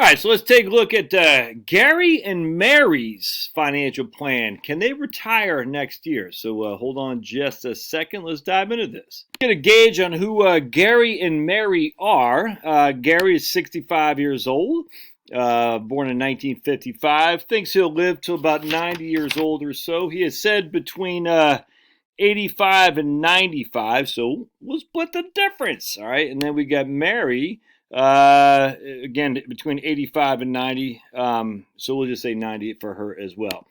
All right, so let's take a look at Gerry and Mary's financial plan. Can they retire next year? So hold on just a second. Let's dive into this. Get a gauge on who Gerry and Mary are. Gerry is 65 years old, born in 1955. Thinks he'll live till about 90 years old or so. He has said between 85 and 95, so we'll split the difference. All right, and then we got Mary. Again, between 85 and 90, so we'll just say 90 for her as well.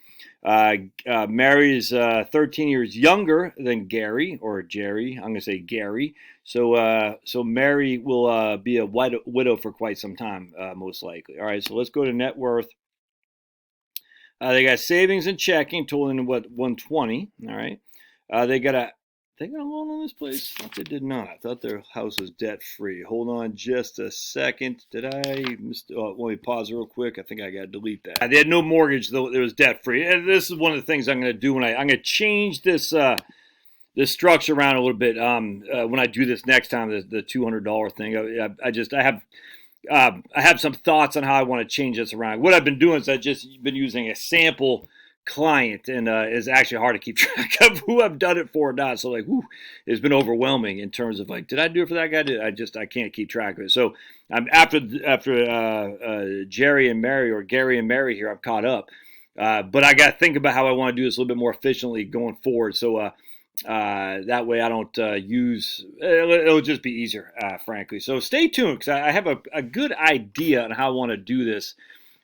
Mary is 13 years younger than Gerry, or Gerry. I'm going to say Gerry. So Mary will be a widow for quite some time, most likely. All right, so let's go to net worth. They got savings and checking totaling what, 120. All right, they got a loan on this place? I thought they did not. I thought their house was debt free. Hold on just a second. Did I miss? Let me pause real quick. I think I got to delete that. They had no mortgage, though it was debt free. And this is one of the things I'm going to do when I'm going to change this this structure around a little bit. When I do this next time, the $200 thing. I have some thoughts on how I want to change this around. What I've been doing is I've just been using a sample client, and it's actually hard to keep track of who I've done it for or not. So it's been overwhelming in terms of did I do it for that guy? I can't keep track of it. So after Gerry and Mary, or Gerry and Mary here, I'm caught up. But I got to think about how I want to do this a little bit more efficiently going forward. So that way I don't it'll just be easier, frankly. So stay tuned, because I have a good idea on how I want to do this.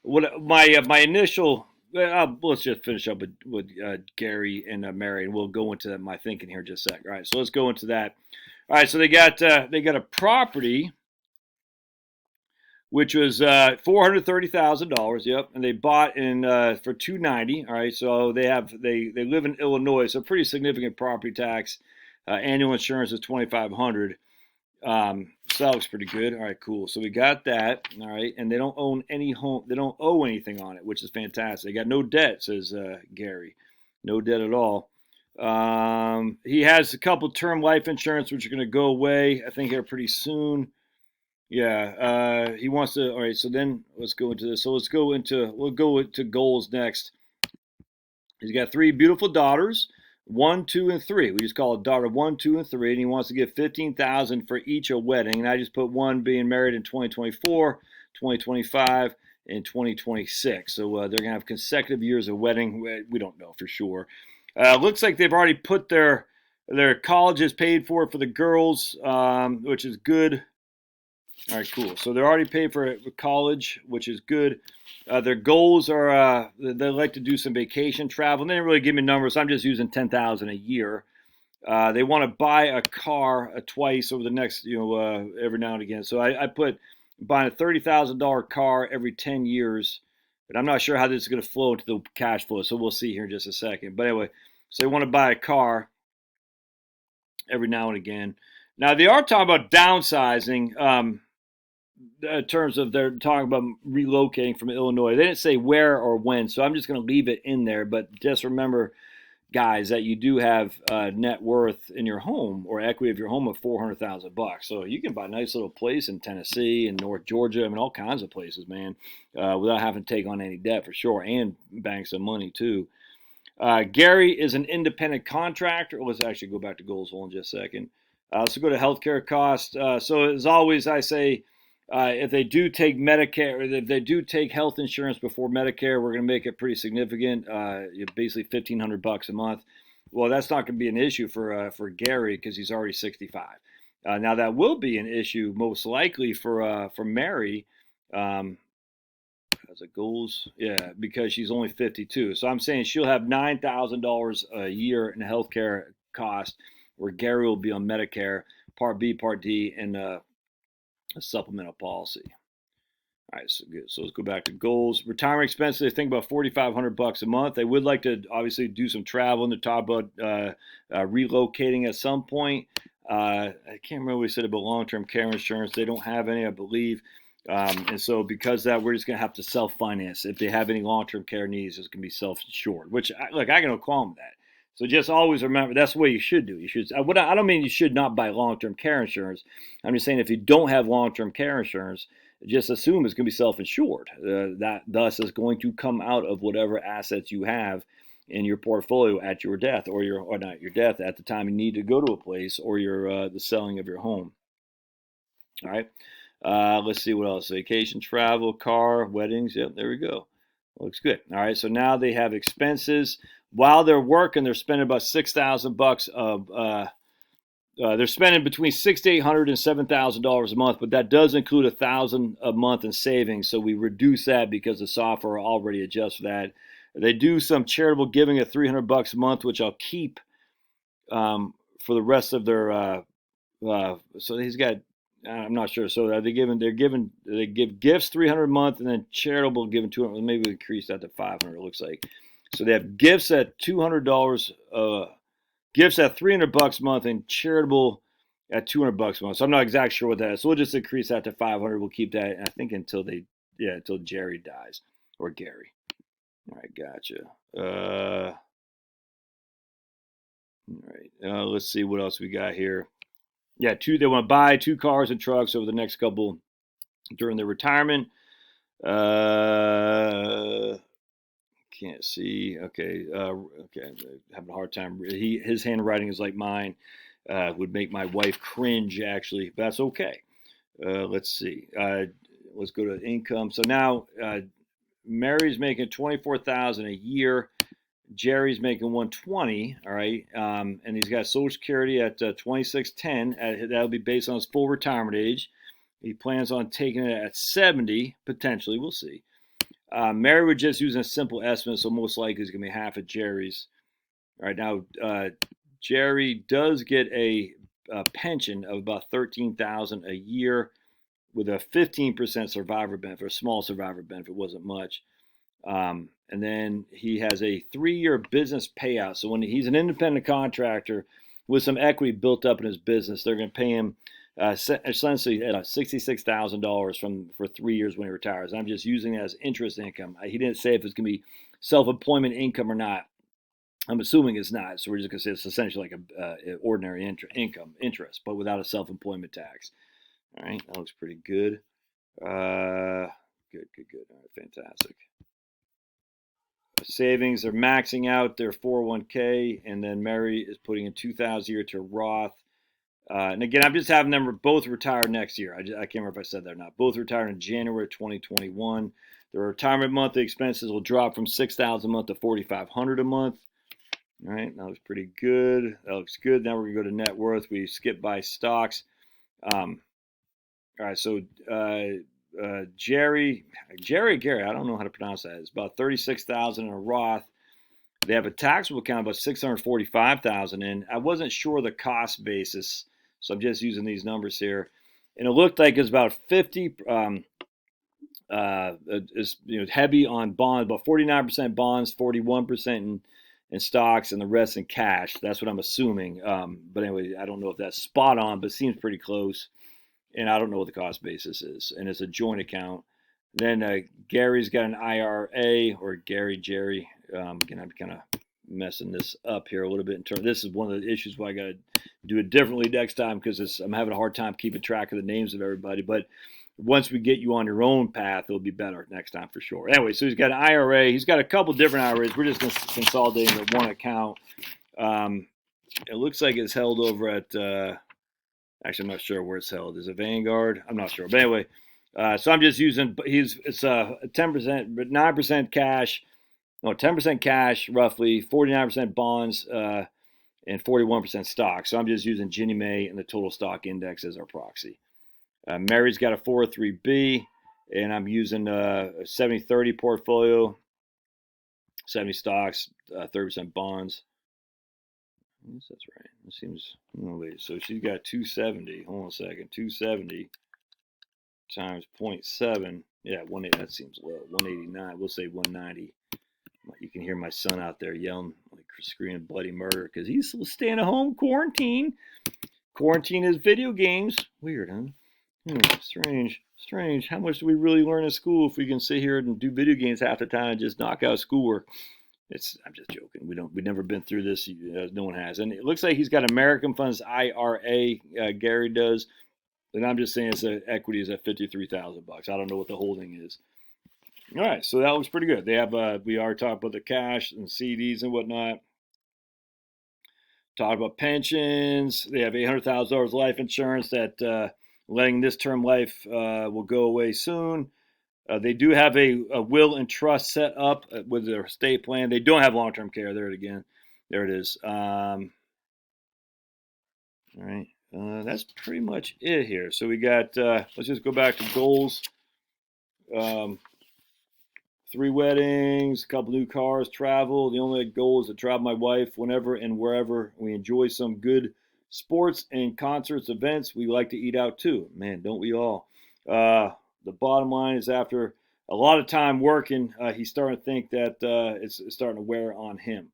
What my initial. Let's just finish up with Gerry and Mary, and we'll go into my thinking here in just a sec. All right, so let's go into that. All right, so they got a property which was $430,000. Yep, and they bought in for $290. All right, so they live in Illinois, so pretty significant property tax. Annual insurance is $2,500. So that looks pretty good. All right, cool. So we got that. All right, and they don't own any home. They don't owe anything on it, which is fantastic. They got no debt, says Gerry. No debt at all. He has a couple term life insurance, which are going to go away, I think, here pretty soon. Yeah. He wants to. All right. So then let's go into this. So we'll go into goals next. He's got 3 beautiful daughters. 1, 2, and 3. We just call it daughter 1, 2, and 3, and he wants to give $15,000 for each a wedding. And I just put one being married in 2024, 2025, and 2026. So they're gonna have consecutive years of wedding. We don't know for sure. Looks like they've already put their colleges paid for the girls, which is good. All right, cool. So they're already paid for college, which is good. Their goals are they like to do some vacation travel. And they didn't really give me numbers. So I'm just using $10,000 a year. They want to buy a car twice over the next, every now and again. So I put buying a $30,000 car every 10 years. But I'm not sure how this is going to flow into the cash flow. So we'll see here in just a second. But anyway, so they want to buy a car every now and again. Now, they are talking about downsizing. In terms of they're talking about relocating from Illinois. They didn't say where or when, so I'm just going to leave it in there. But just remember, guys, that you do have net worth in your home, or equity of your home, of $400,000. So you can buy a nice little place in Tennessee and North Georgia. I mean, all kinds of places, man, without having to take on any debt for sure, and bank some money too. Gerry is an independent contractor. Let's actually go back to goals in just a second. Let's go to healthcare costs. So as always, I say, if they do take Medicare, or if they do take health insurance before Medicare, we're going to make it pretty significant. Basically $1,500 a month. Well, that's not going to be an issue for Gerry, because he's already 65. Now that will be an issue most likely for Mary. As it goes, yeah, because she's only 52. So I'm saying she'll have $9,000 a year in healthcare cost, where Gerry will be on Medicare, Part B, Part D, and a supplemental policy. All right, so good. So let's go back to goals. Retirement expenses, they think about $4,500 a month. They would like to obviously do some travel, and to talk about relocating at some point. I can't remember what we said about long-term care insurance. They don't have any, I believe. And so because of that, we're just going to have to self-finance. If they have any long-term care needs, it's going to be self-insured, which, look, I can no qualm with that. So just always remember, that's the way you should do. I don't mean you should not buy long-term care insurance. I'm just saying, if you don't have long-term care insurance, just assume it's going to be self-insured. That thus is going to come out of whatever assets you have in your portfolio at your death, or not your death, at the time you need to go to a place, or your the selling of your home. All right. Let's see what else. Vacation, travel, car, weddings. Yep, there we go. Looks good. All right. So now they have expenses while they're working. They're spending about $6,000 of. They're spending between $6,800 and $7,000 a month, but that does include $1,000 a month in savings. So we reduce that because the software already adjusts for that. They do some charitable giving at $300 a month, which I'll keep for the rest of their. So he's got. I'm not sure. So are they giving? They give gifts $300 a month, and then charitable giving $200. Maybe we increase that to $500. It looks like. So they have gifts at $200. Gifts at $300 a month, and charitable at $200 a month. So I'm not exactly sure what that is. So we'll just increase that to $500. We'll keep that, I think, until Gerry dies, or Gerry. All right, gotcha. All right, let's see what else we got here. Yeah, they want to buy 2 cars and trucks over the next couple during their retirement. Can't see. Okay. Okay. I'm having a hard time. His handwriting is like mine. Would make my wife cringe, actually. But that's okay. Let's see. Let's go to income. So now Mary's making $24,000 a year. Gerry's making $120. All right. And he's got Social Security at $26.10. That'll be based on his full retirement age. He plans on taking it at 70 potentially. We'll see. Mary would just use a simple estimate, so most likely it's going to be half of Gerry's. All right, now Gerry does get a pension of about $13,000 a year with a 15% survivor benefit, a small survivor benefit, wasn't much. And then he has a 3-year business payout. So when he's an independent contractor with some equity built up in his business, they're going to pay him essentially $66,000 for 3 years when he retires. I'm just using it as interest income. He didn't say if it's going to be self-employment income or not. I'm assuming it's not, so we're just going to say it's essentially like a ordinary interest, but without a self-employment tax. All right, that looks pretty good. Good. All right, fantastic. Savings are maxing out their 401k, and then Mary is putting in $2,000 a year to Roth. And again, I'm just having them both retire next year. I can't remember if I said that or not. Both retire in January 2021. Their retirement monthly expenses will drop from $6,000 a month to $4,500 a month. All right, that looks pretty good. That looks good. Now we're going to go to net worth. We skip by stocks. All right, so Gerry, I don't know how to pronounce that. It's about $36,000 in a Roth. They have a taxable account about $645,000 in. I wasn't sure the cost basis, so I'm just using these numbers here. And it looked like it's about 50. Is heavy on bonds, about 49% bonds, 41% in stocks, and the rest in cash. That's what I'm assuming. But anyway, I don't know if that's spot on, but it seems pretty close. And I don't know what the cost basis is. And it's a joint account. Then Gary's got an IRA, or Gerry. Again, I'm kind of messing this up here a little bit. This is one of the issues why I got to do it differently next time, because I'm having a hard time keeping track of the names of everybody. But once we get you on your own path, it'll be better next time for sure. Anyway, so he's got an IRA. He's got a couple different IRAs. We're just consolidating to one account. It looks like it's held over at. Actually, I'm not sure where it's held. Is it Vanguard? I'm not sure. But anyway, so I'm just using. It's 10%, but 9% cash. No, 10% cash, roughly 49% bonds, and 41% stock. So I'm just using Ginnie Mae and the total stock index as our proxy. Mary's got a 403B, and I'm using a 70-30 portfolio, 70 stocks, 30% bonds. Yes, that's right. It seems. Oh, wait. So she's got 270. Hold on a second. 270 times 0.7. Yeah, 180. That seems low. 189. We'll say 190. You can hear my son out there yelling, like screaming bloody murder, because he's still staying at home, quarantine. Quarantine is video games. Weird, huh? Strange. How much do we really learn in school if we can sit here and do video games half the time and just knock out schoolwork? I'm just joking. We've never been through this. No one has. And it looks like he's got American Funds IRA. Gerry does. And I'm just saying equity is at $53,000. I don't know what the holding is. All right, so that looks pretty good. They have we are talking about the cash and CDs and whatnot. Talk about pensions. They have $800,000 life insurance that letting this term life will go away soon. They do have a will and trust set up with their estate plan. They don't have long-term care. There it again. There it is. All right. That's pretty much it here. So we got, let's just go back to goals. 3 weddings, a couple new cars, travel. The only goal is to travel my wife whenever and wherever. We enjoy some good sports and concerts, events. We like to eat out too. Man, don't we all? The bottom line is after a lot of time working, he's starting to think that it's starting to wear on him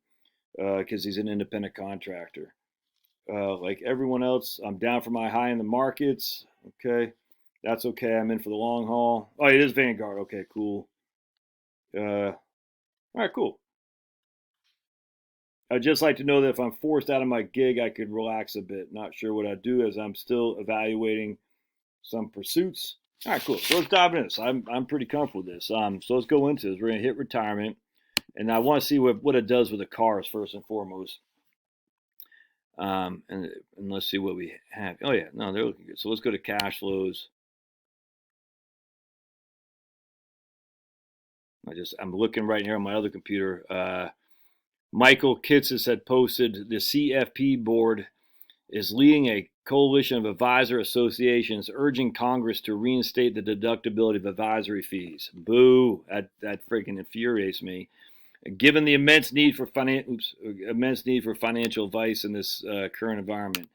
because he's an independent contractor. Like everyone else, I'm down for my high in the markets. Okay, that's okay. I'm in for the long haul. Oh, it is Vanguard. Okay, cool. All right, cool. I'd just like to know that if I'm forced out of my gig, I could relax a bit. Not sure what I'd do as I'm still evaluating some pursuits. All right, cool. So let's dive into this. I'm pretty comfortable with this. So let's go into this. We're gonna hit retirement, and I want to see what it does with the cars first and foremost. And let's see what we have. Oh yeah, no, they're looking good. So let's go to cash flows. I'm looking right here on my other computer. Michael Kitsis had posted the CFP board is leading a coalition of advisor associations urging Congress to reinstate the deductibility of advisory fees. Boo! That freaking infuriates me. Given the immense need for financial advice in this current environment,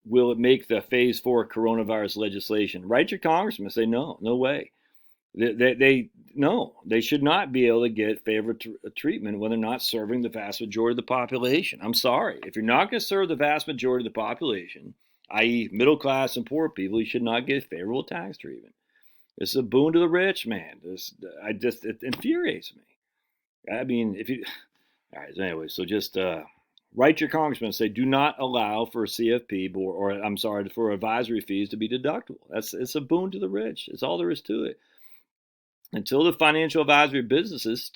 will it make the Phase 4 coronavirus legislation? Write your congressman. Say no way. They should not be able to get favorable treatment when they're not serving the vast majority of the population. I'm sorry. If you're not going to serve the vast majority of the population, i.e. middle class and poor people, you should not get favorable tax treatment. It's a boon to the rich, man. It infuriates me. I mean, all right, anyway, so just write your congressman and say, do not allow for CFP or I'm sorry, for advisory fees to be deductible. It's a boon to the rich. It's all there is to it. Until the financial advisory businesses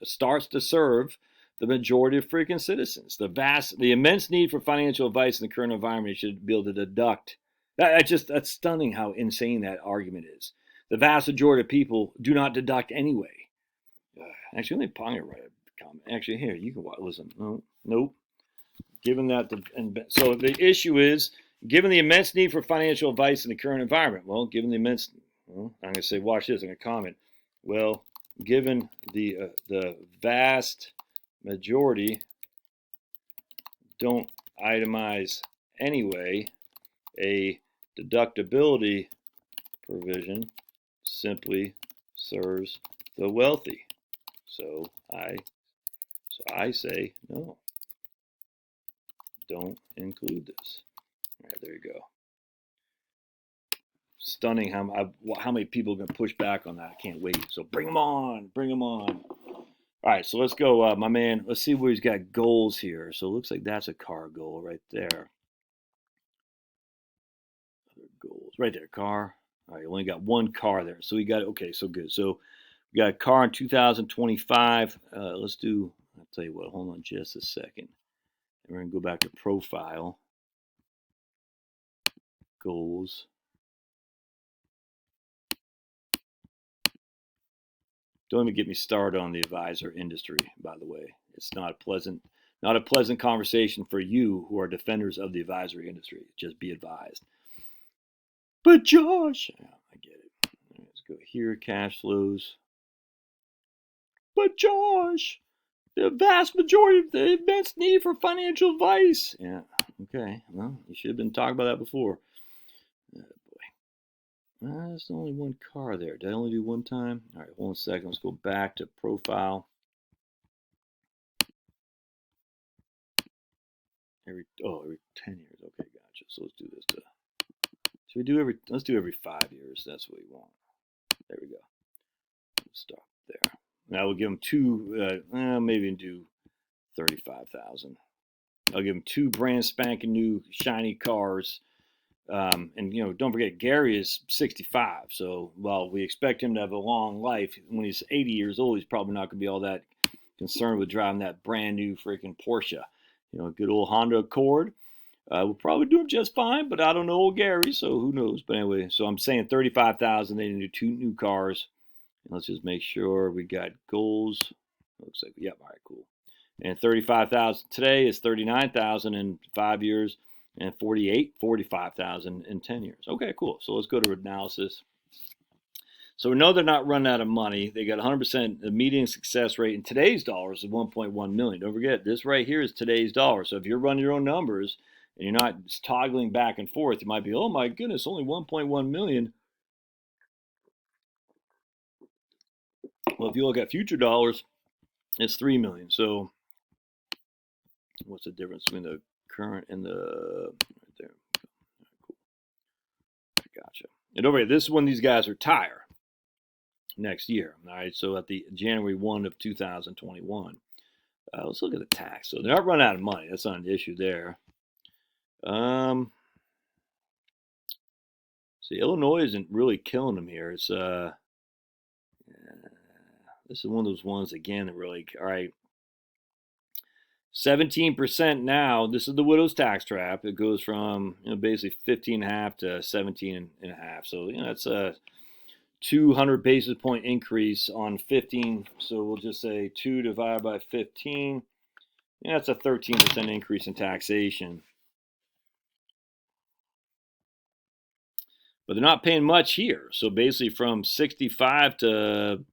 starts to serve the majority of freaking citizens. The immense need for financial advice in the current environment should be able to deduct. That's stunning how insane that argument is. The vast majority of people do not deduct anyway. Actually, let me I'm gonna write a comment. Actually, here you can listen. Nope. Given that so the issue is given the immense need for financial advice in the current environment. Well, given the immense, I'm gonna say watch this. I'm gonna comment. Well, given the vast majority don't itemize anyway, a deductibility provision simply serves the wealthy. So I say no. Don't include this. All right, there you go. Stunning how many people are going to push back on that. I can't wait. So bring them on. All right, so let's go, my man. Let's see where he's got goals here. So it looks like that's a car goal right there. Other goals right there, car. All right, only got one car there. So we got, okay, so good. So we got a car in 2025. Let's do, I'll tell you what, hold on just a second. And we're going to go back to profile. Goals. Don't even get me started on the advisor industry, by the way. It's not a pleasant conversation for you who are defenders of the advisory industry. Just be advised. But Josh, yeah, I get it. Let's go here, cash flows. But Josh, the vast majority of the immense need for financial advice. Yeah, okay. Well, you should have been talking about that before. Oh, boy. There's only one car there. Did I only do one time? All right, hold on a second. Let's go back to profile. Every 10 years. Okay, gotcha. So let's do this. Let's do every 5 years. That's what we want. There we go. Let's stop there. Now we'll give them two, maybe do 35,000. I'll give them two brand spanking new shiny cars. And, you know, don't forget, Gerry is 65. So while we expect him to have a long life, when he's 80 years old, he's probably not going to be all that concerned with driving that brand new freaking Porsche. You know, a good old Honda Accord. We'll probably do him just fine, but I don't know old Gerry, so who knows. But anyway, so I'm saying 35,000. They need 2 new cars. And let's just make sure we got goals. Looks like, yep, all right, cool. And 35,000 today is 39,000 in 5 years, and 45,000 in 10 years. Okay, cool. So let's go to analysis. So we know they're not running out of money. They got 100%. The median success rate in today's dollars is 1.1 million. Don't forget, this right here is today's dollar. So if you're running your own numbers and you're not toggling back and forth, you might be, oh my goodness, only 1.1 million. Well, if you look at future dollars, it's 3 million. So what's the difference between the current and the right there? Cool. Gotcha. And over here, this is when these guys retire next year. All right. So at the January 1 of 2021. Let's look at the tax. So they're not running out of money. That's not an issue there. See, Illinois isn't really killing them here. It's this is one of those ones again that really, all right. 17% now. This is the widow's tax trap. It goes from, you know, basically 15.5 to 17.5. So, you know, that's a 200 basis point increase on 15. So we'll just say 2 divided by 15. Yeah, that's a 13% increase in taxation. But they're not paying much here. So basically from 65 to,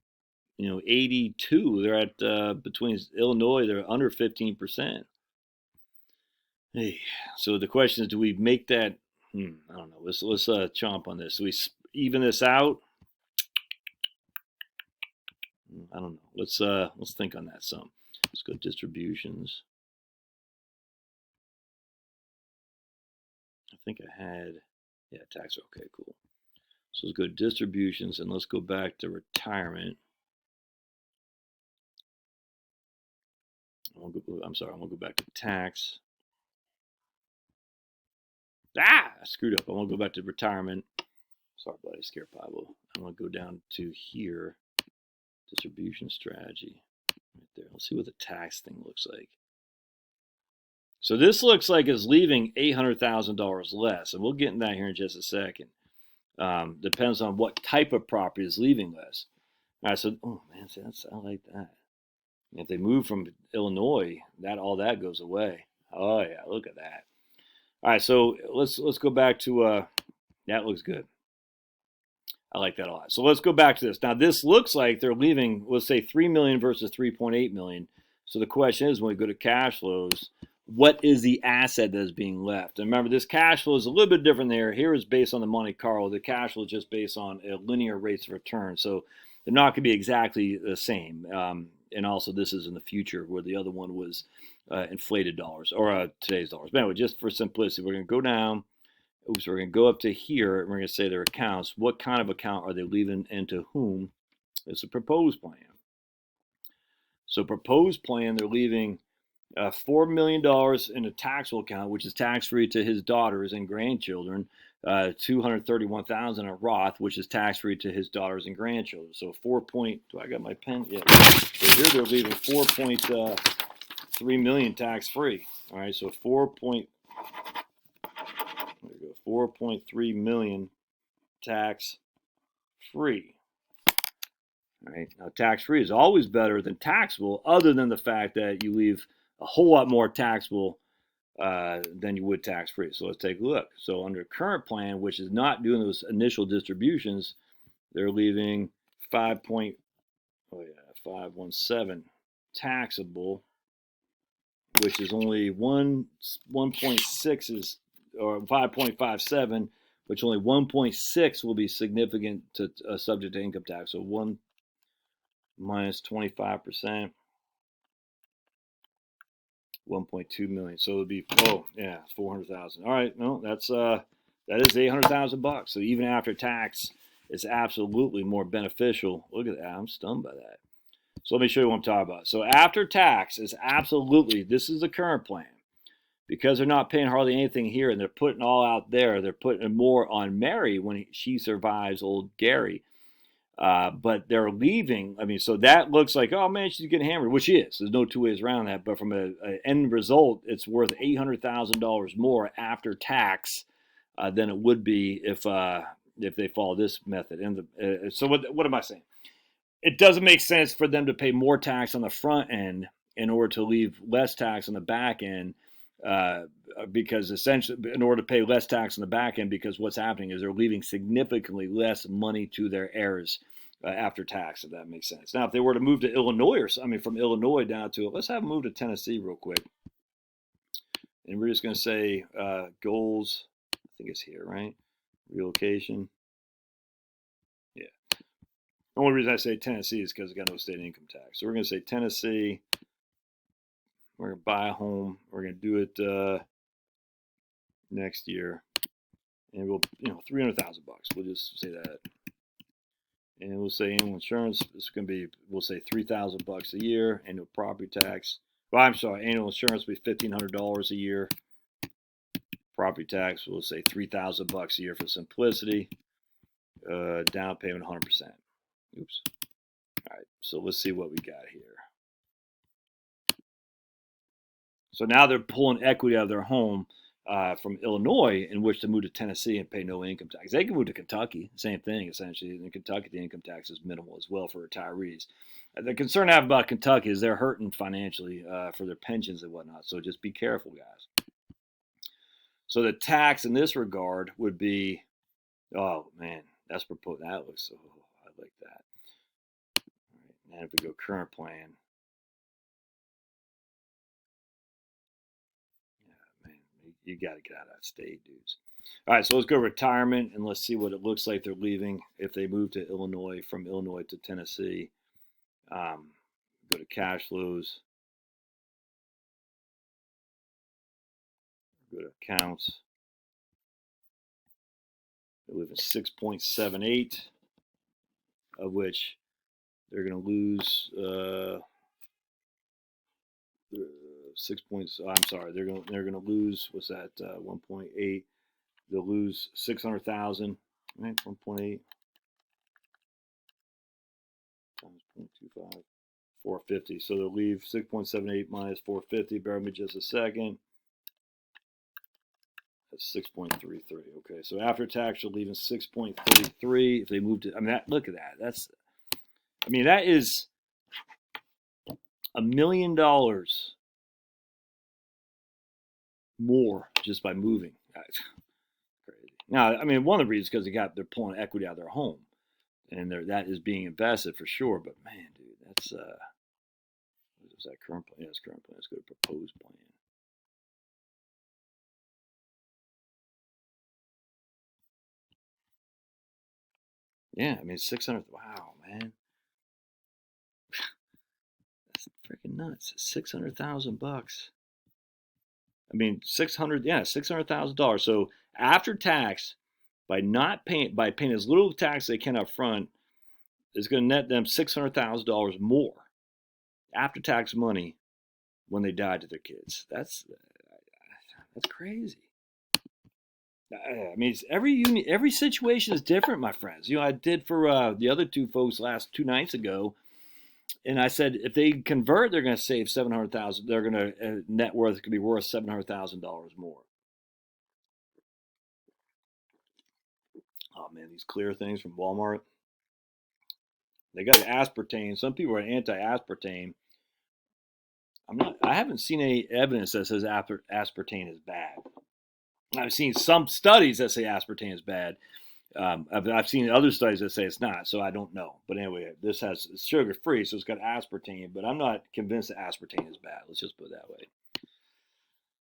you know, 82, they're at between Illinois, they're under 15%. Hey, so the question is, do we make that? I don't know. Let's chomp on this. Do we even this out? I don't know. Let's think on that some. Let's go distributions. I think I had, yeah, tax. Okay, cool. So let's go to distributions and let's go back to retirement. I'm sorry, I'm gonna go back to tax. I screwed up. I want to go back to retirement. Sorry, buddy, scared Pablo. I'm gonna go down to here, distribution strategy, right there. Let's see what the tax thing looks like. So this looks like it's leaving $800,000 less, and we'll get into that here in just a second. Depends on what type of property is leaving less. All right, so oh man, I like that. If they move from Illinois, all that goes away. Oh yeah, look at that. All right, so let's go back to that looks good. I like that a lot. So let's go back to this. Now this looks like they're leaving, let's say 3 million versus 3.8 million. So the question is, when we go to cash flows, what is the asset that is being left? And remember, this cash flow is a little bit different there. Here is based on the Monte Carlo. The cash flow is just based on linear rates of return. So they're not going to be exactly the same. And also, this is in the future, where the other one was inflated dollars, or today's dollars. But anyway, just for simplicity, we're going to go down. Oops, we're going to go up to here, and we're going to say their accounts. What kind of account are they leaving, and to whom? It's a proposed plan. So proposed plan, they're leaving $4 million in a taxable account, which is tax-free to his daughters and grandchildren. $231,000 in Roth, which is tax-free to his daughters and grandchildren. So do I got my pen? Yeah. So here they're leaving 4.3 million tax-free. All right, so 4.3 million tax-free. All right, now tax-free is always better than taxable, other than the fact that you leave a whole lot more taxable than you would tax-free. So let's take a look. So under current plan, which is not doing those initial distributions, they're leaving 517 taxable, which is only 1.6 is, or 5.57, which only 1.6 will be significant to subject to income tax. So 1 minus 25%. 1.2 million. So it would be, oh yeah, 400,000. All right, no, that is $800,000. So even after tax, it's absolutely more beneficial. Look at that. I'm stunned by that. So let me show you what I'm talking about. So after tax is absolutely, this is the current plan. because they're not paying hardly anything here and they're putting all out there, they're putting more on Mary when she survives old Gerry. But they're leaving. I mean, so that looks like, oh man, she's getting hammered, which she is. There's no two ways around that. But from an end result, it's worth $800,000 more after tax than it would be if they follow this method. And so what am I saying? It doesn't make sense for them to pay more tax on the front end in order to leave less tax on the back end. Because essentially, in order to pay less tax on the back end, because what's happening is they're leaving significantly less money to their heirs after tax, if that makes sense. Now, if they were to move to Illinois, from Illinois down to, let's have them move to Tennessee real quick. And we're just going to say goals, I think it's here, right? Relocation. Yeah. The only reason I say Tennessee is because it's got no state income tax. So we're going to say Tennessee. We're going to buy a home. We're going to do it next year. And we'll, $300,000. We'll just say that. And we'll say annual insurance is going to be, we'll say $3,000 a year. Annual property tax. Well, I'm sorry, annual insurance will be $1,500 a year. Property tax, we'll say $3,000 a year for simplicity. Down payment 100%. Oops. All right, so let's see what we got here. So now they're pulling equity out of their home from Illinois, in which to move to Tennessee and pay no income tax. They can move to Kentucky, same thing essentially. In Kentucky, the income tax is minimal as well for retirees. The concern I have about Kentucky is they're hurting financially for their pensions and whatnot. So just be careful, guys. So the tax in this regard would be, oh man, that's proposed. That looks so. I like that. All right, now if we go current plan. You got to get out of that state, dudes. All right, so let's go retirement and let's see what it looks like they're leaving if they move to Illinois, from Illinois to Tennessee. Go to cash flows. Go to accounts. They live in 6.78, of which they're going to lose 6 points. I'm sorry, they're going to lose. What's that? 1.8. They'll lose 600,000. Right, 1.8 times 0.25, 450. So they'll leave 6.78 minus 450. Bear with me just a second. That's 6.33. Okay, so after tax, you're leaving 6.33. If they move to, look at that. That is $1 million more just by moving. That's crazy. Now, one of the reasons because they're pulling equity out of their home, and that is being invested for sure. But man, dude, that's what is that current plan? Yes, current plan. Let's go to proposed plan. Yeah, 600. Wow, man, that's freaking nuts. $600,000. $600,000. So after tax, by paying as little tax as they can up front, is going to net them $600,000 more after tax money when they die to their kids. That's crazy. Every situation is different, my friends. I did for the other two folks last 2 nights ago. And I said, if they convert, they're going to save $700,000. They're going to net worth could be worth $700,000 more. Oh man, these clear things from Walmart. They got aspartame. Some people are anti-aspartame. I haven't seen any evidence that says aspartame is bad. I've seen some studies that say aspartame is bad. I've seen other studies that say it's not, so I don't know. But anyway, this has sugar-free, so it's got aspartame, but I'm not convinced that aspartame is bad. Let's just put it that way.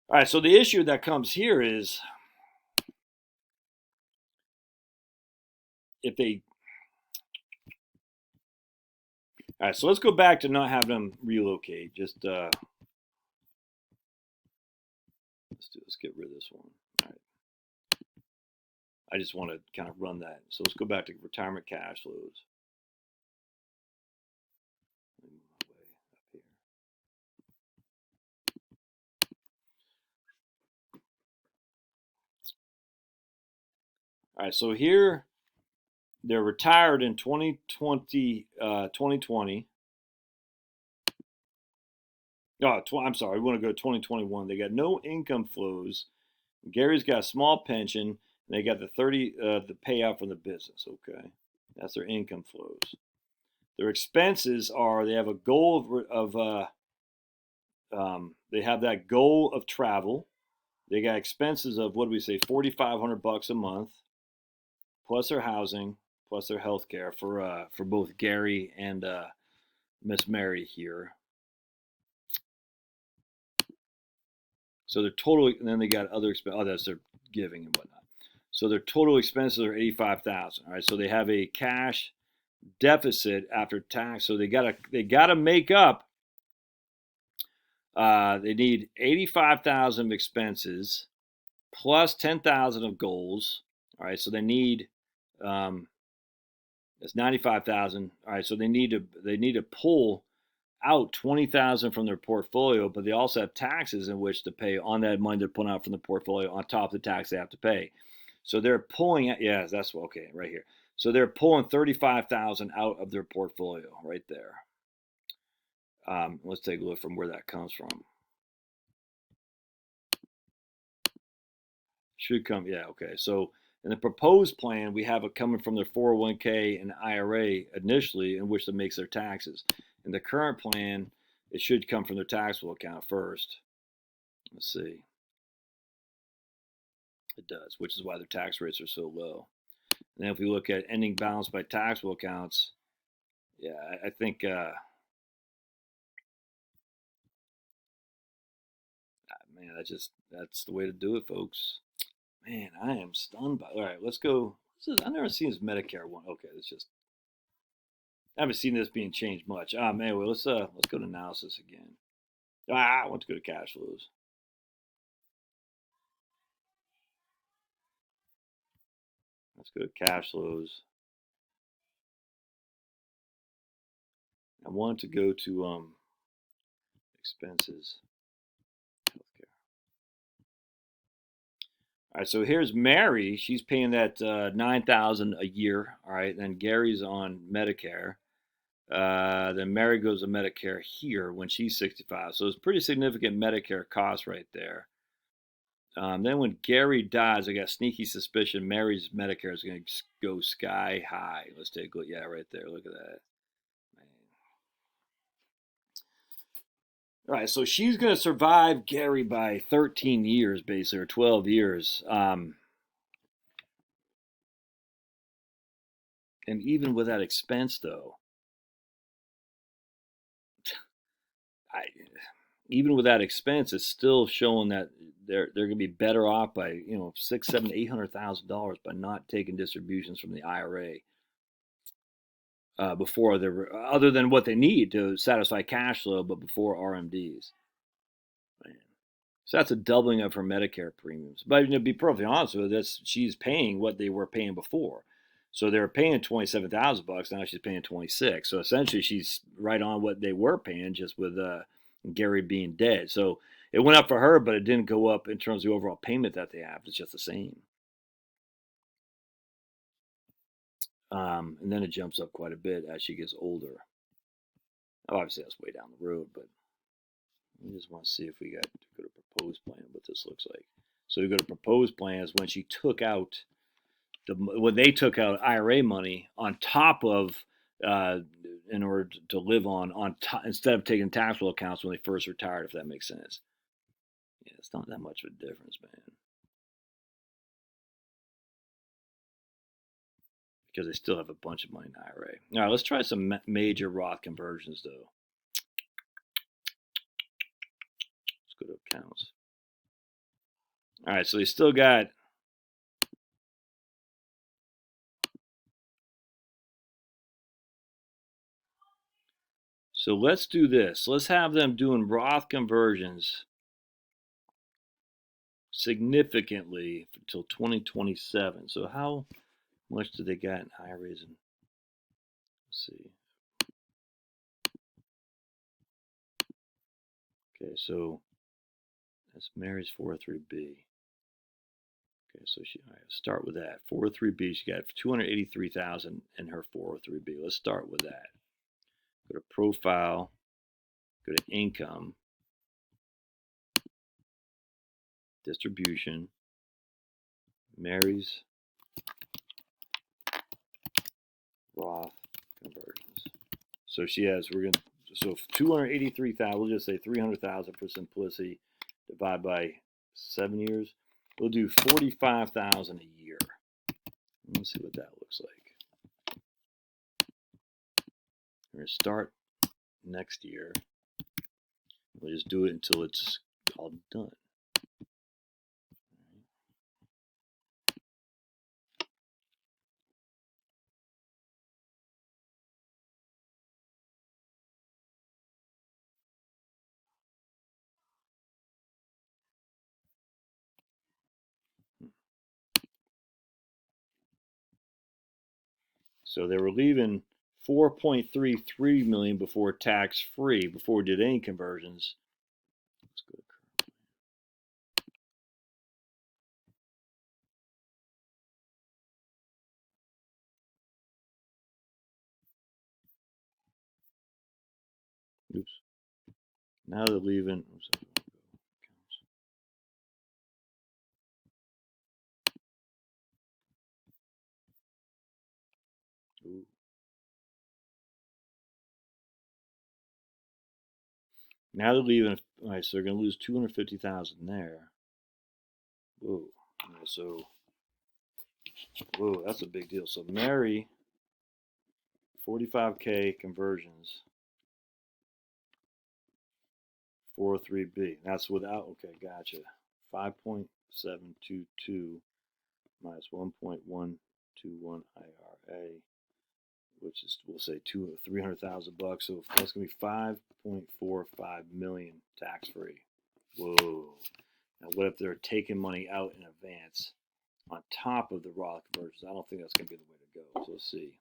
All right, so the issue that comes here is if they... All right, so let's go back to not having them relocate. Just let's get rid of this one. All right. I just want to kind of run that. So let's go back to retirement cash flows. All right, so here they're retired in 2020. 2020. Oh, I'm sorry. We want to go to 2021. They got no income flows. Gary's got a small pension. And they got the the payout from the business. Okay, that's their income flows. Their expenses are they have a goal they have that goal of travel. They got expenses of what do we say, $4,500 a month, plus their housing, plus their health care for both Gary and Miss Mary here. So their total, and then they got other expenses. Oh, that's their giving and whatnot. So their total expenses are $85,000. All right, so they have a cash deficit after tax. So they gotta make up. They need 85,000 of expenses plus 10,000 of goals. All right, so they need it's 95,000. All right, so they need to pull out 20,000 from their portfolio, but they also have taxes in which to pay on that money they're pulling out from the portfolio on top of the tax they have to pay. So they're pulling, yeah, that's okay, right here. So they're pulling 35,000 out of their portfolio right there. Let's take a look from where that comes from. Should come, yeah, okay. So in the proposed plan, we have it coming from their 401k and IRA initially, in which it makes their taxes. In the current plan, it should come from their taxable account first. Let's see. It does, which is why their tax rates are so low. And then if we look at ending balance by taxable accounts, yeah, I think man, that's the way to do it, folks. Man, I am stunned by. All right, let's go. I've never seen this Medicare one. Okay, it's just I haven't seen this being changed much. Anyway, let's go to analysis again. I want to go to cash flows. Let's go to cash flows. I want to go to expenses. Healthcare. All right, so here's Mary. She's paying that $9,000 a year. All right, then Gary's on Medicare. Then Mary goes to Medicare here when she's 65. So it's pretty significant Medicare cost right there. Then when Gary dies, I got sneaky suspicion Mary's Medicare is going to go sky high. Let's take a look. Yeah, right there. Look at that. Man. All right, so she's going to survive Gary by 13 years, basically, or 12 years. And even with that expense, though, even with that expense, it's still showing that they're going to be better off by $600,000, $700,000, $800,000 by not taking distributions from the IRA before they're other than what they need to satisfy cash flow, but before RMDs. Man. So that's a doubling of her Medicare premiums. But to be perfectly honest with you, she's paying what they were paying before. So they were paying $27,000. Now she's paying 26. So essentially, she's right on what they were paying, just with Gary being dead. So it went up for her, but it didn't go up in terms of the overall payment that they have. It's just the same. And then it jumps up quite a bit as she gets older. Obviously, that's way down the road, but we just want to see if we got to go to proposed plan, what this looks like. So we go to proposed plans when she took out when they took out IRA money on top of in order to live on top, instead of taking taxable accounts when they first retired, if that makes sense. Yeah, it's not that much of a difference, man. Because they still have a bunch of money in IRA. All right, let's try some major Roth conversions, though. Let's go to accounts. All right, so they still got. So let's do this. Let's have them doing Roth conversions significantly until 2027. So how much do they got in IRAs? And let's see. Okay, so that's Mary's 403B. Okay, so all right, start with that. 403B, she got 283,000 in her 403B. Let's start with that. Go to profile, go to income, distribution, Mary's Roth conversions. So she has, so 283,000, we'll just say 300,000 for simplicity, divide by 7 years. We'll do 45,000 a year. Let's see what that looks like. We're going to start next year. We'll just do it until it's all done. So they were leaving 4.33 million before tax free, before we did any conversions. Let's go to current. Oops. Now they're leaving. Ooh. Now they're leaving. All right, so they're going to lose 250,000 there. Whoa. Right, so, whoa, that's a big deal. So Mary, 45K conversions, 403B. That's without. Okay, gotcha. 5.722 minus 1.121 IRA, which is, we'll say 300,000 bucks. So that's gonna be 5.45 million tax free. Whoa! Now what if they're taking money out in advance on top of the Roth conversions? I don't think that's gonna be the way to go. So let's see.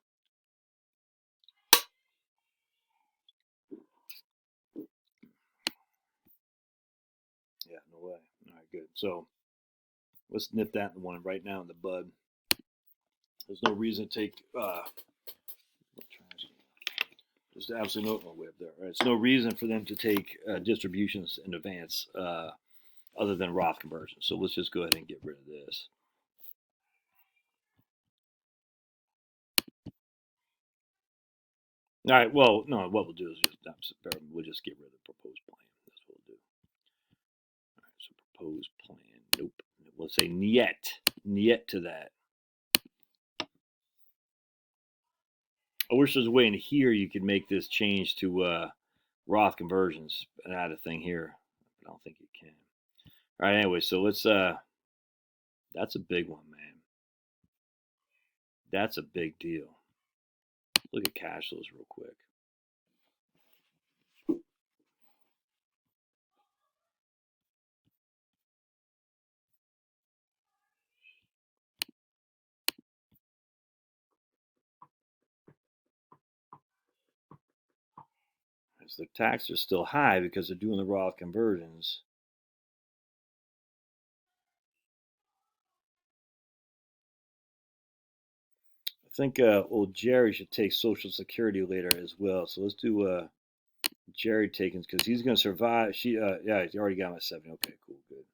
Yeah, no way. All right, good. So let's nip that one right now in the bud. There's no reason to take. There's absolutely no way up there. Right? There's no reason for them to take distributions in advance other than Roth conversions. So let's just go ahead and get rid of this. All right. Well, no. What we'll do is we'll just get rid of the proposed plan. That's what we'll do. All right. So proposed plan. Nope. We'll say niet to that. I wish there was a way in here you could make this change to Roth conversions and add a thing here. I don't think you can. All right. Anyway, so let's. That's a big one, man. That's a big deal. Look at cash flows real quick. So the taxes are still high because they're doing the Roth conversions. I think old Gerry should take Social Security later as well. So let's do Gerry taking, because he's going to survive. Yeah, he already got my 70. Okay, cool, good.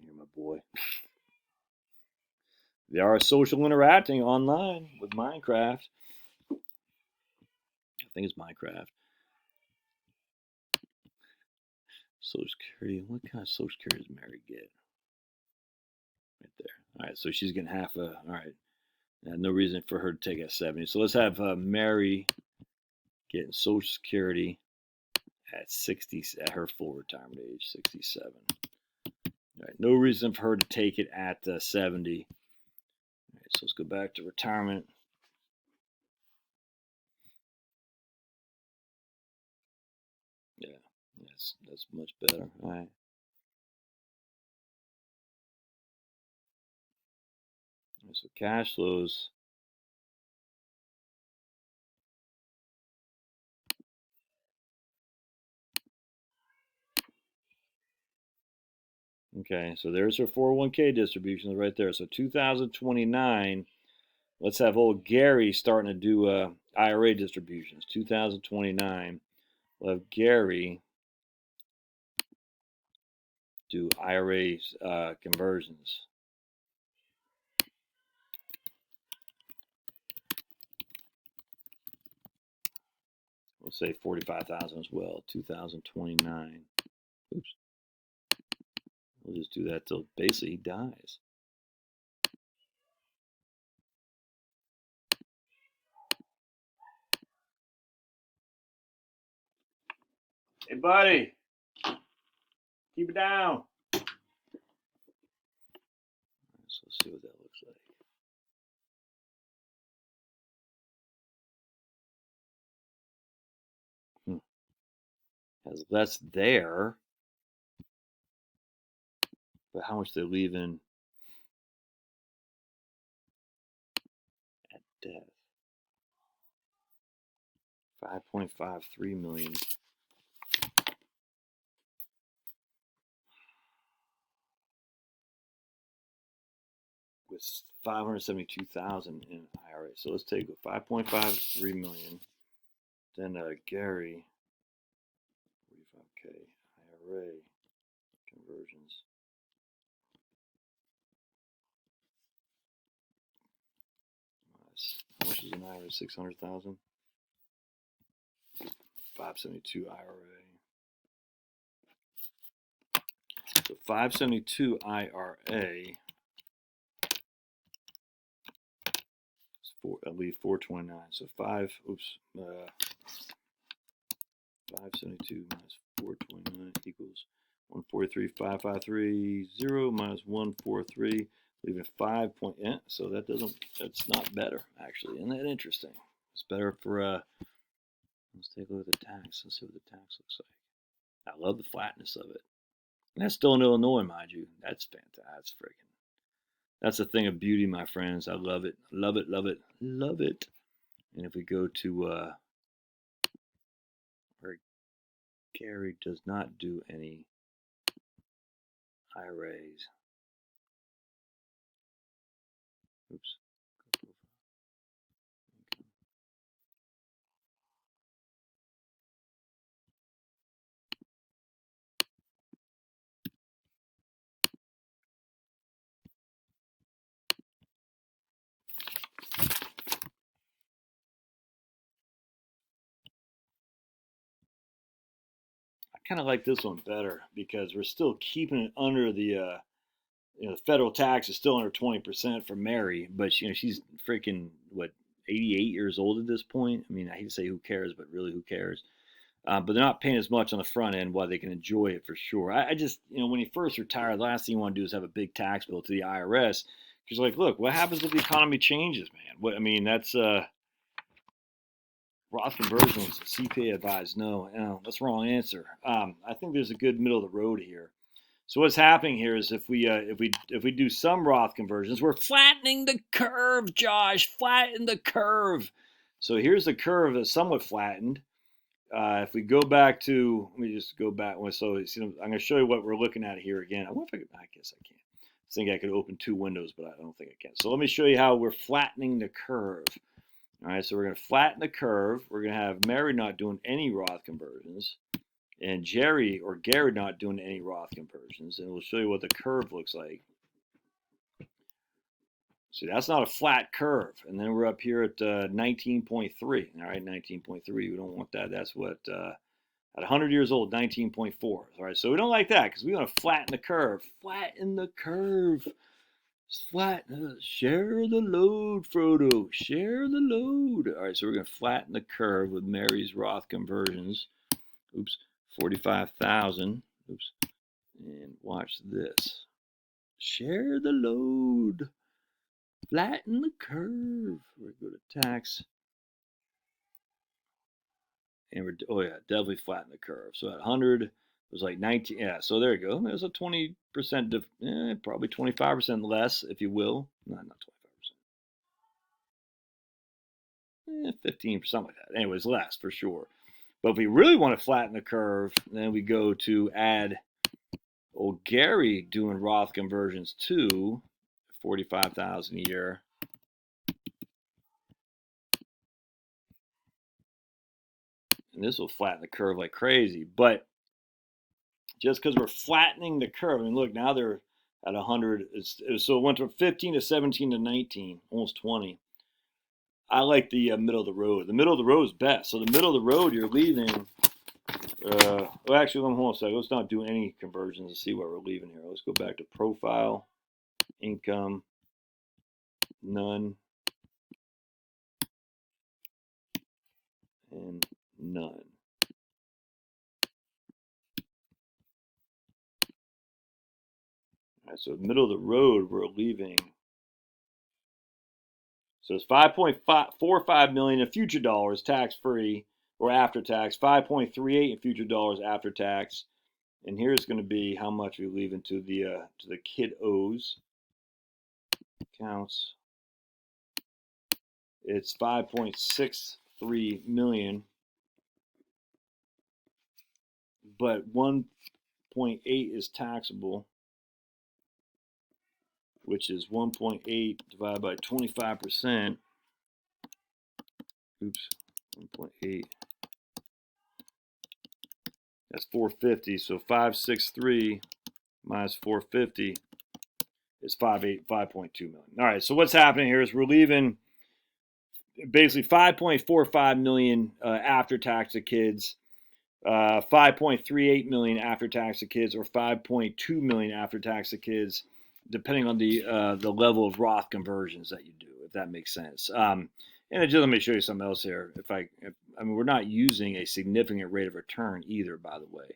Here, my boy. They are social interacting online with Minecraft. I think it's Minecraft. Social Security. What kind of Social Security does Mary get? Right there. All right, so she's getting half a. All right. No reason for her to take a 70. So let's have Mary getting Social Security at 60, at her full retirement age, 67. All right, no reason for her to take it at 70. All right, so let's go back to retirement. Yeah, that's much better. All right. So cash flows. Okay, so there's her 401k distributions right there. So 2029, let's have old Gerry starting to do IRA distributions. 2029, we'll have Gerry do IRA conversions. We'll say 45,000 as well. 2029. Oops. We'll just do that till basically he dies. Hey, buddy, keep it down. So let's see what that looks like. Has less there, but how much they leave in at death? 5.53 million. With 572,000 in IRA. So let's take 5.53 million. Then Gerry, 45K IRA conversions. How much is an IRA? 600,000. 572 IRA. So 572 IRA. I leave 429. So 572 minus 429 equals 143. 553 minus 143, leaving 5 point. Yeah, so that's not better actually. Isn't that interesting? It's better for let's take a look at the tax. Let's see what the tax looks like. I love the flatness of it. And that's still in Illinois, mind you. That's fantastic. That's freaking. That's a thing of beauty, my friends. I love it. Love it, love it, love it. And if we go to where Gerry does not do any IRAs. Oops. I kind of like this one better because we're still keeping it under the the federal tax is still under 20% for Mary, but she's freaking what 88 years old at this point. I mean, I hate to say who cares, but really who cares? But they're not paying as much on the front end while they can enjoy it for sure. I just when you first retire, the last thing you want to do is have a big tax bill to the IRS because like, look, what happens if the economy changes, man? What I mean, that's Roth conversions, CPA advised. No, that's the wrong answer. I think there's a good middle of the road here. So what's happening here is if we do some Roth conversions, we're flattening the curve, Josh. Flatten the curve. So here's the curve that's somewhat flattened. If we go back to, let me just go back. So I'm going to show you what we're looking at here again. I wonder if I guess I can. I think I could open two windows, but I don't think I can. So let me show you how we're flattening the curve. All right, so we're going to flatten the curve. We're going to have Mary not doing any Roth conversions, and Gerry not doing any Roth conversions, and we'll show you what the curve looks like. See, that's not a flat curve. And then we're up here at 19.3. All right, 19.3. We don't want that. That's what, at 100 years old, 19.4. All right, so we don't like that because we want to flatten the curve. Flatten the curve. Share the load, Frodo. Share the load. All right, so we're going to flatten the curve with Mary's Roth conversions. Oops, 45,000. Oops, and watch this. Share the load. Flatten the curve. We're going to go to tax. And oh yeah, definitely flatten the curve. So at 100, it was like 19. Yeah, so there you go. There's a 20%, probably 25% less, if you will. No, not 25%. 15%, something like that. Anyways, less for sure. But if we really want to flatten the curve, then we go to add Old Gerry doing Roth conversions too, 45,000 a year. And this will flatten the curve like crazy. But just because we're flattening the curve, I mean, look, now they're at 100. So it went from 15 to 17 to 19, almost 20. I like the middle of the road. The middle of the road is best. So the middle of the road, you're leaving. Well, actually, hold on a second. Let's not do any conversions to see what we're leaving here. Let's go back to profile, income, none, and none. All right, so middle of the road, we're leaving. So it's 5.45 million in future dollars, tax free or after tax. 5.38 in future dollars after tax. And here's going to be how much we leave into the kiddos accounts. It's 5.63 million, but 1.8 is taxable, which is 1.8 divided by 25%. Oops, 1.8. That's 450. So 563 minus 450 is 5.2 million. All right. So what's happening here is we're leaving basically 5.45 million after tax to kids, 5.38 million after tax to kids, or 5.2 million after tax to kids, depending on the level of Roth conversions that you do, if that makes sense. And just let me show you something else here. I mean, we're not using a significant rate of return either, by the way.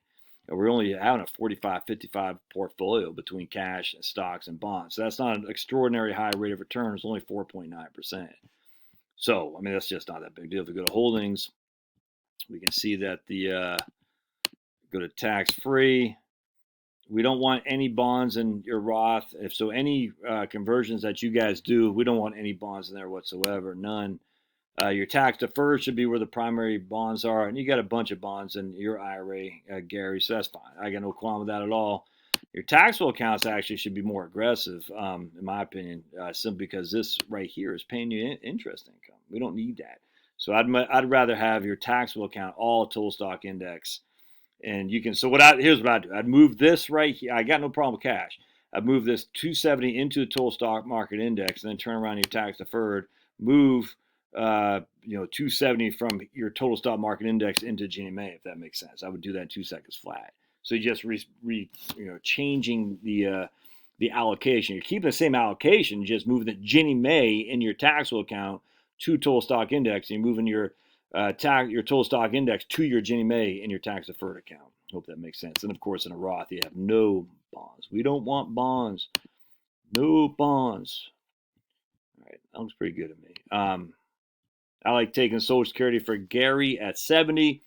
We're only having a 45-55 portfolio between cash, stocks, and bonds. So that's not an extraordinary high rate of return. It's only 4.9%. So, I mean, that's just not that big deal. If we go to holdings, we can see that go to tax-free. We don't want any bonds in your Roth. If so, any conversions that you guys do, we don't want any bonds in there whatsoever, none. Your tax deferred should be where the primary bonds are, and you got a bunch of bonds in your IRA, Gerry, so that's fine. I got no qualm with that at all. Your taxable accounts actually should be more aggressive, in my opinion, simply because this right here is paying you interest income. We don't need that. So I'd rather have your taxable account all total stock index. And you can, here's what I do. I'd move this right here. I got no problem with cash. I'd move this 270 into the total stock market index and then turn around your tax deferred, move, 270 from your total stock market index into Ginnie Mae, if that makes sense. I would do that in 2 seconds flat. So you just changing the allocation. You're keeping the same allocation, just moving the Ginnie Mae in your taxable account to total stock index, and you're moving your total stock index to your Ginnie Mae in your tax deferred account. Hope that makes sense. And of course, in a Roth, you have no bonds. We don't want bonds. No bonds. All right, that looks pretty good to me. I like taking Social Security for Gerry at 70,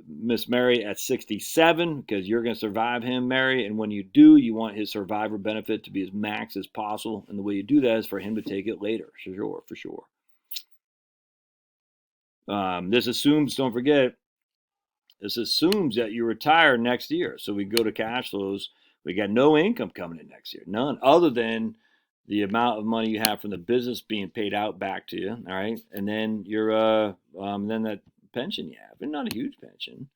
Miss Mary at 67, because you're going to survive him, Mary. And when you do, you want his survivor benefit to be as max as possible. And the way you do that is for him to take it later, for sure. This assumes, don't forget, this assumes that you retire next year. So we go to cash flows. We got no income coming in next year, none, other than the amount of money you have from the business being paid out back to you. All right, and then your then that pension you have, and not a huge pension.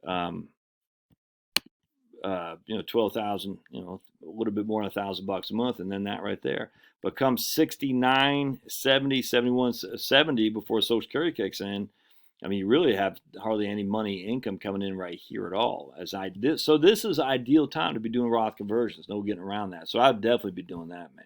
12,000, a little bit more than $1,000 a month, and then that right there. But come 69, 70, 71, 70 before Social Security kicks in, I mean, you really have hardly any income coming in right here at all. So this is ideal time to be doing Roth conversions. No getting around that. So I'd definitely be doing that, man.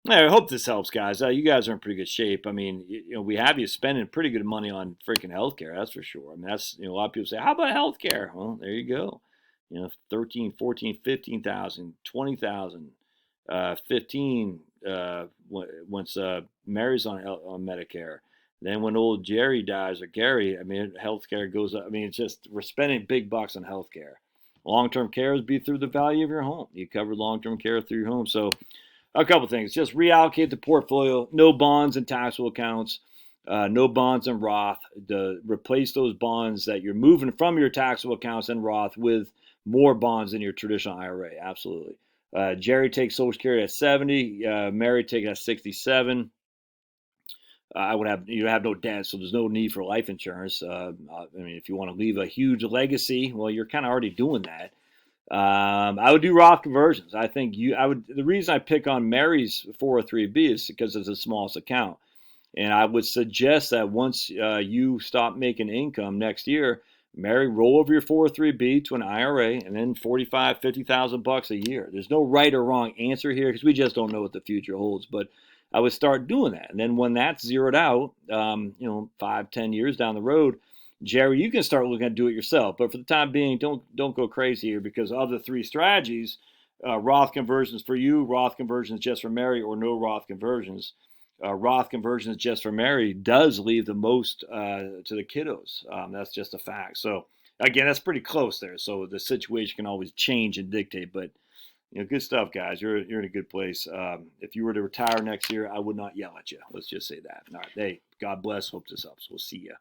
I hope this helps, guys. You guys are in pretty good shape. I mean, we have you spending pretty good money on freaking healthcare. That's for sure. I mean, that's, a lot of people say, how about healthcare? Well, there you go. 13, 14, 15,000, 20,000, 15, once Mary's on Medicare. Then when old Gerry dies, or Gerry, I mean, healthcare goes up. I mean, it's just, we're spending big bucks on healthcare. Long-term care would be through the value of your home. You cover long-term care through your home. So, a couple things. Just reallocate the portfolio. No bonds and taxable accounts. no bonds in Roth. Replace those bonds that you're moving from your taxable accounts in Roth with more bonds in your traditional IRA. Absolutely. Gerry takes Social Security at 70. Mary takes it at 67. I would have you have no debt, so there's no need for life insurance. I mean, if you want to leave a huge legacy, well, you're kind of already doing that. I would do Roth conversions. I think I would. The reason I pick on Mary's 403b is because it's the smallest account. And I would suggest that once you stop making income next year, Mary, roll over your 403b to an IRA and then 45, 50,000 bucks a year. There's no right or wrong answer here because we just don't know what the future holds. But I would start doing that. And then when that's zeroed out, 5, 10 years down the road, Gerry, you can start looking at do it yourself. But for the time being, don't go crazy here because of the three strategies, Roth conversions for you, Roth conversions just for Mary, or no Roth conversions. Roth conversions just for Mary does leave the most to the kiddos. That's just a fact. So again, that's pretty close there. So the situation can always change and dictate. But good stuff, guys. You're in a good place. If you were to retire next year, I would not yell at you. Let's just say that. All right. Hey, God bless. Hope this helps. We'll see you.